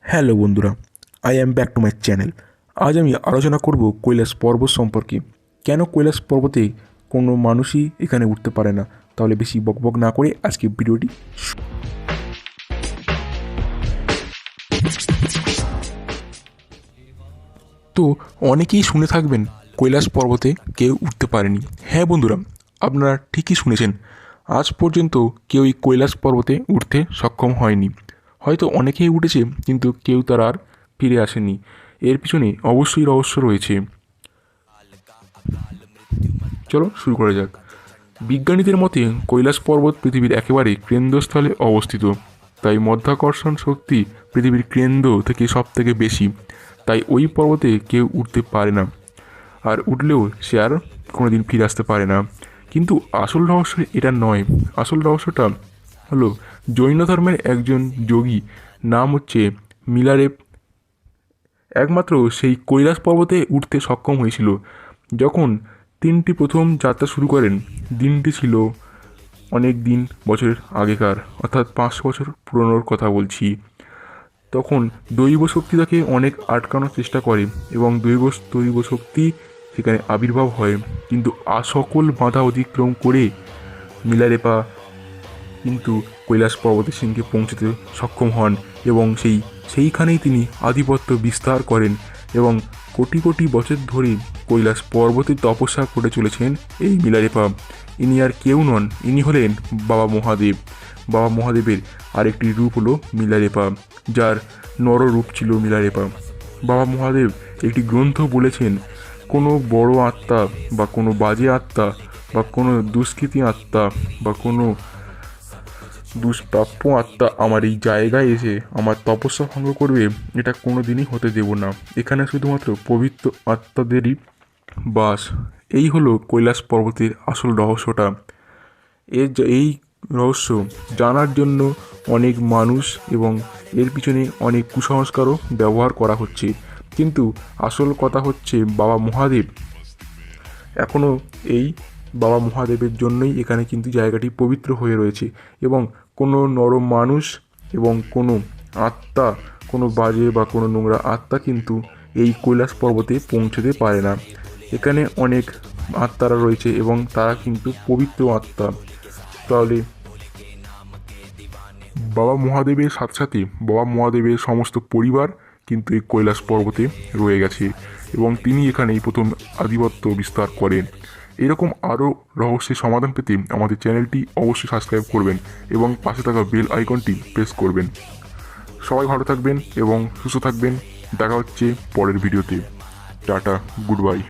Hello বন্ধুরা, I am back to my channel. আজ আমি আলোচনা করব কৈলাস পর্বত সম্পর্কে। কেন কৈলাস পর্বতে কোনো মানুষই এখানে উঠতে পারে না? তাহলে বেশি বকবক না করে আজকে ভিডিওটি তো অনেকেই শুনে থাকবেন কৈলাস পর্বতে কেউ উঠতে পারেনি। হ্যাঁ বন্ধুরা, আপনারা ঠিকই শুনেছেন। আজ পর্যন্ত কেউই কৈলাস পর্বতে উঠতে সক্ষম হয়নি। হয়তো অনেকেই উঠেছে, কিন্তু কেউ তার আর ফিরে আসেনি। এর পিছনে অবশ্যই রহস্য রয়েছে। চলো শুরু করা যাক। বিজ্ঞানীদের মতে কৈলাস পর্বত পৃথিবীর একেবারে কেন্দ্রস্থলে অবস্থিত। তাই মধ্যাকর্ষণ শক্তি পৃথিবীর কেন্দ্র থেকে সব থেকে বেশি। তাই ওই পর্বতে কেউ উঠতে পারে না, আর উঠলেও সে আর কোনোদিন ফিরে আসতে পারে না। কিন্তু আসল রহস্য এটা নয়। আসল রহস্যটা হলো জৈন ধর্মের একজন যোগী, নাম হচ্ছে মিলারেপ, একমাত্র সেই কৈলাস পর্বতে উঠতে সক্ষম হয়েছিল। যখন তিনটি প্রথম যাত্রা শুরু করেন, দিনটি ছিল অনেক দিন বছরের আগেকার, অর্থাৎ 500 বছর পুরনোর কথা বলছি। তখন দৈব শক্তি তাকে অনেক আটকানোর চেষ্টা করে এবং দৈব শক্তি সেখানে আবির্ভাব হয়। কিন্তু সকল বাধা অতিক্রম করে মিলারেপা কিন্তু কৈলাস পর্বতের শৃঙ্গে পৌঁছতে সক্ষম হন এবং সেইখানেই তিনি আধিপত্য বিস্তার করেন এবং কোটি কোটি বছর ধরে কৈলাস পর্বতে তপস্যা করে চলেছেন এই মিলারেপা। ইনি আর কেউ নন, ইনি হলেন বাবা মহাদেব। বাবা মহাদেবের আরেকটি রূপ হলো মিলারেপা, যার নররূপ ছিল মিলারেপা। বাবা মহাদেব একটি গ্রন্থ বলেছেন, কোনো বড় আত্মা বা কোনো বাজে আত্মা বা কোনো দুষ্কৃতী আত্মা বা কোনো দুষ্প্রাপ্য আত্মা আমার এই জায়গায় এসে আমার তপস্যা ভঙ্গ করবে, এটা কোনো দিনই হতে দেব না। এখানে শুধুমাত্র পবিত্র আত্মাদেরই বাস। এই হলো কৈলাস পর্বতের আসল রহস্যটা। এই রহস্য জানার জন্য অনেক মানুষ এবং এর পিছনে অনেক কুসংস্কারও ব্যবহার করা হচ্ছে, কিন্তু আসল কথা হচ্ছে বাবা মহাদেব এখনও এই বাবা মহাদেবের জন্যই এখানে কিন্তু জায়গাটি পবিত্র হয়ে রয়েছে এবং কোনো নর মানুষ এবং কোনো আত্মা, কোনো বাজে বা কোনো নোংরা আত্মা কিন্তু এই কৈলাস পর্বতে পৌঁছতে পারে না। এখানে অনেক আত্মারা রয়েছে এবং তারা কিন্তু পবিত্র আত্মা। তাহলে বাবা মহাদেবের সাথে সাথে বাবা মহাদেবের সমস্ত পরিবার কিন্তু এই কৈলাস পর্বতে রয়ে গেছে এবং তিনি এখানেই প্রথম আধিপত্য বিস্তার করেন। এরকম আরও রহস্যের সমাধান পেতে আমাদের চ্যানেলটি অবশ্যই সাবস্ক্রাইব করবেন এবং পাশে থাকা বেল আইকনটি প্রেস করবেন। সবাই ভালো থাকবেন এবং সুস্থ থাকবেন। দেখা হচ্ছে পরের ভিডিওতে। Tata, good bye.